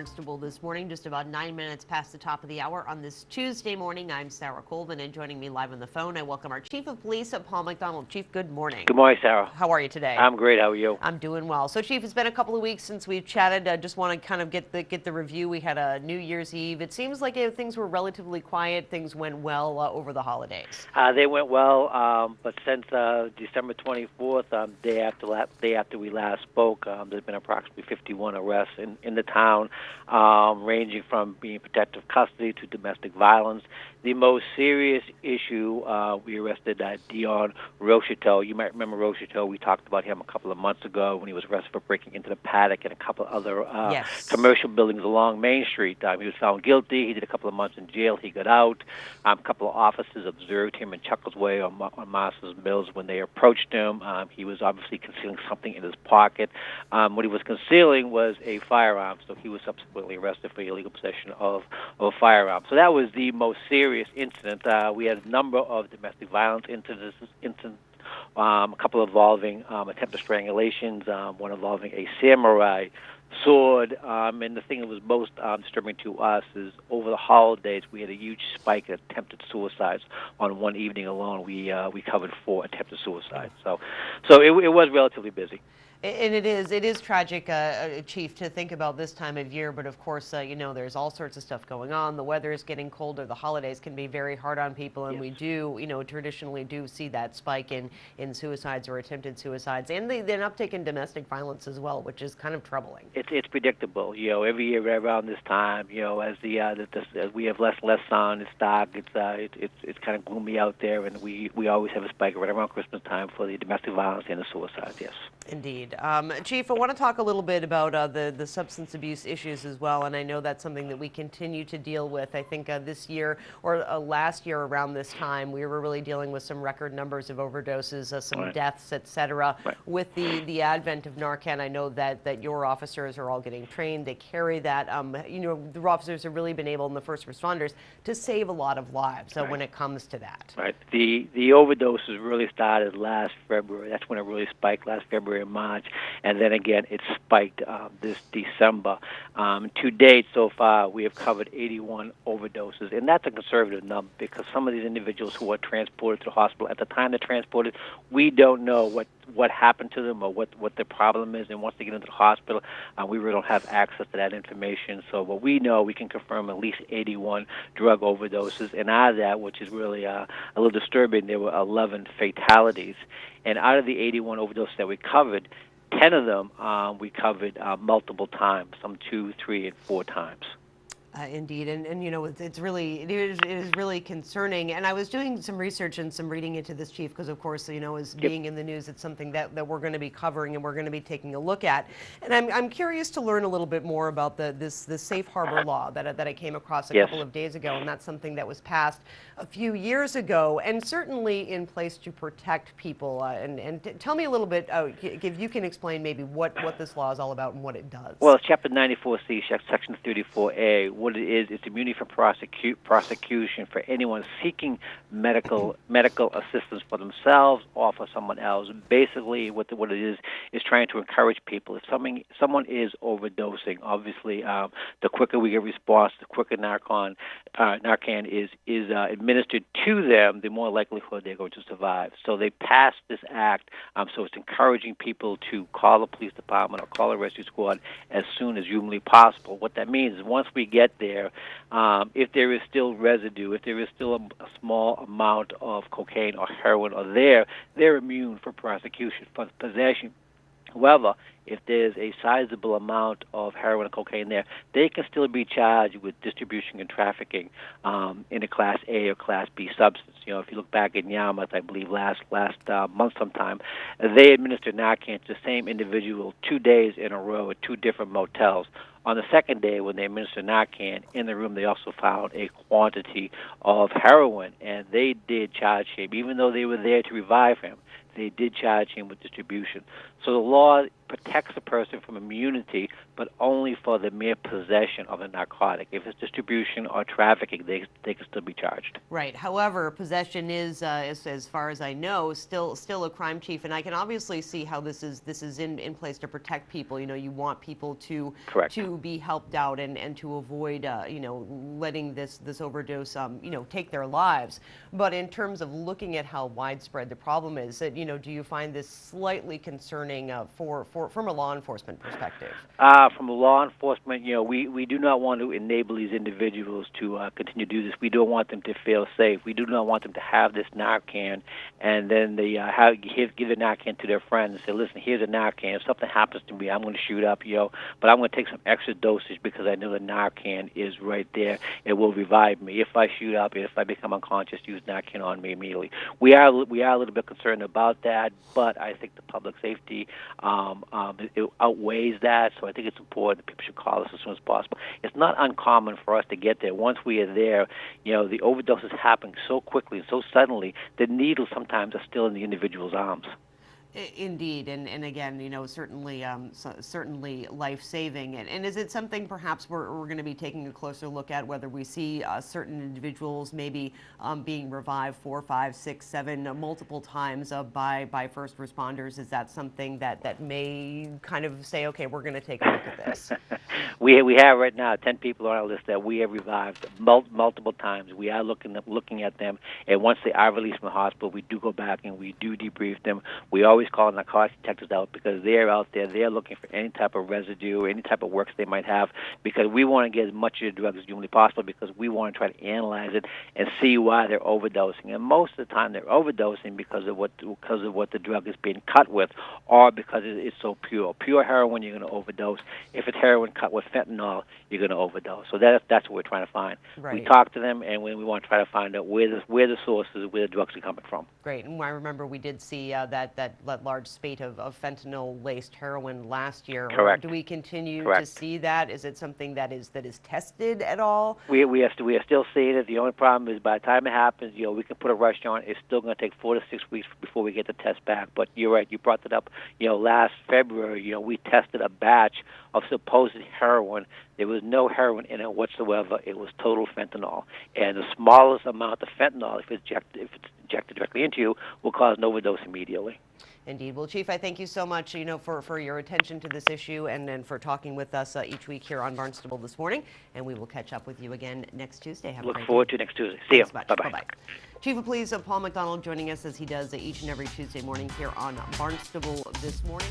Barnstable This Morning, just about 9 minutes past the top of the hour on this Tuesday morning. I'm Sarah Colvin, and joining me live on the phone, I welcome our Chief of Police, Paul MacDonald. Chief, good morning. Good morning, Sarah. How are you today? I'm great. How are you? I'm doing well. So, Chief, it's been a couple of weeks since we've chatted. I just want to kind of get the review. We had a New Year's Eve. It seems like things were relatively quiet. Things went well over the holidays. They went well, but since December 24th, day after we last spoke, there's been approximately 51 arrests in the town, ranging from being protective custody to domestic violence. The most serious issue, we arrested Dion Rocheteau. You might remember Rocheteau. We talked about him a couple of months ago when he was arrested for breaking into the paddock and a couple of other commercial buildings along Main Street. He was found guilty. He did a couple of months in jail. He got out. A couple of officers observed him in Chuckles Way on Masters Mills when they approached him. He was obviously concealing something in his pocket. What he was concealing was a firearm, so he was subsequently arrested for illegal possession of a firearm. So that was the most serious incident. We had a number of domestic violence incidents, a couple involving attempted strangulations, one involving a samurai sword, and the thing that was most disturbing to us is over the holidays we had a huge spike in attempted suicides. On one evening alone, we covered 4 attempted suicides. So it was relatively busy. And it is tragic, Chief, to think about this time of year. But of course, there's all sorts of stuff going on. The weather is getting colder. The holidays can be very hard on people, and we do, traditionally do see that spike in suicides or attempted suicides, and the uptick in domestic violence as well, which is kind of troubling. It's predictable. Every year right around this time, as we have less sun, it's dark. It's kind of gloomy out there, and we always have a spike right around Christmas time for the domestic violence and the suicides. Yes. Indeed. Chief, I want to talk a little bit about the substance abuse issues as well, and I know that's something that we continue to deal with. I think this year or last year around this time, we were really dealing with some record numbers of overdoses, some deaths, etc. With the advent of Narcan, I know that your officers are all getting trained. They carry that. The officers have really been able, and the first responders, to save a lot of lives when it comes to that. Right. The overdoses really started last February. That's when it really spiked, last February and March. And then again, it spiked this December. To date, so far, we have covered 81 overdoses, and that's a conservative number because some of these individuals who are transported to the hospital, at the time they're transported, we don't know what happened to them or what their problem is, and once they get into the hospital, we really don't have access to that information. So what we know, we can confirm at least 81 drug overdoses, and out of that, which is really a little disturbing, there were 11 fatalities. And out of the 81 overdoses that we covered, 10 of them we covered multiple times, some 2, 3, and 4 times. Indeed, and it is really concerning. And I was doing some research and some reading into this, Chief, because of course, as being in the news, it's something that we're going to be covering and we're going to be taking a look at. And I'm curious to learn a little bit more about the safe harbor law that I came across a couple of days ago, and that's something that was passed a few years ago, and certainly in place to protect people. And tell me a little bit, if you can explain maybe what this law is all about and what it does. Well, it's Chapter 94C, Section 34A. What it is, it's immunity from prosecution for anyone seeking medical assistance for themselves or for someone else. Basically, what it is trying to encourage people. If someone is overdosing, obviously, the quicker we get response, the quicker Narcan is administered to them, the more likelihood they're going to survive. So they passed this act, so it's encouraging people to call the police department or call a rescue squad as soon as humanly possible. What that means is once we get there, if there is still residue, if there is still a small amount of cocaine or heroin they're immune for prosecution for possession. However, if there's a sizable amount of heroin and cocaine there, they can still be charged with distribution and trafficking in a Class A or Class B substance. If you look back in Yarmouth, I believe last month sometime, they administered Narcan to the same individual 2 days in a row at 2 different motels. On the second day, when they administered Narcan, in the room they also found a quantity of heroin, and they did charge him, even though they were there to revive him. They did charge him with distribution. So the law protects a person from immunity, but only for the mere possession of a narcotic. If it's distribution or trafficking, they can still be charged. Right. However, possession is, as far as I know, still a crime, Chief. And I can obviously see how this is in place to protect people. You know, you want people to Correct. to be helped out and to avoid letting this overdose take their lives. But in terms of looking at how widespread the problem is, that do you find this slightly concerning from a law enforcement perspective? From a law enforcement, we do not want to enable these individuals to continue to do this. We don't want them to feel safe. We do not want them to have this Narcan, and then they give the Narcan to their friends and say, listen, here's a Narcan. If something happens to me, I'm going to shoot up, but I'm going to take some extra dosage because I know the Narcan is right there. It will revive me. If I shoot up, if I become unconscious, use Narcan on me immediately. We are a little bit concerned about that, but I think the public safety it outweighs that, so I think it's important that people should call us as soon as possible. It's not uncommon for us to get there. Once we are there, the overdoses happen so quickly and so suddenly, the needles sometimes are still in the individual's arms. Indeed, and again, certainly life-saving. And is it something perhaps we're going to be taking a closer look at, whether we see certain individuals maybe being revived 4, 5, 6, 7 multiple times by first responders? Is that something that may kind of say, okay, we're going to take a look at this? We have right now 10 people on our list that we have revived multiple times. We are looking at them, and once they are released from the hospital, we do go back and we do debrief them. We always call narcotics detectives out because they're out there. They're looking for any type of residue or any type of works they might have, because we want to get as much of the drug as humanly possible, because we want to try to analyze it and see why they're overdosing. And most of the time, they're overdosing because of what the drug is being cut with, or because it's so pure. Pure heroin, you're going to overdose. If it's heroin cut with fentanyl, you're going to overdose. So that's what we're trying to find. Right. We talk to them, and we want to try to find out where the sources, where the drugs are coming from. Great. And I remember we did see that large spate of fentanyl-laced heroin last year. Correct. Do we continue Correct. to see that? Is it something that is tested at all? We are still seeing it. The only problem is by the time it happens, we can put a rush on it. It's still going to take 4 to 6 weeks before we get the test back. But you're right. You brought that up. Last February, we tested a batch of supposed heroin. There was no heroin in it whatsoever. It was total fentanyl. And the smallest amount of fentanyl, if it's injected directly into you, will cause an overdose immediately. Indeed. Well, Chief, I thank you so much, for your attention to this issue and for talking with us each week here on Barnstable This Morning. And we will catch up with you again next Tuesday. Have a Look great forward day. to next Tuesday. See you. Bye-bye. Bye-bye. Chief of Police Paul MacDonald joining us as he does each and every Tuesday morning here on Barnstable This Morning.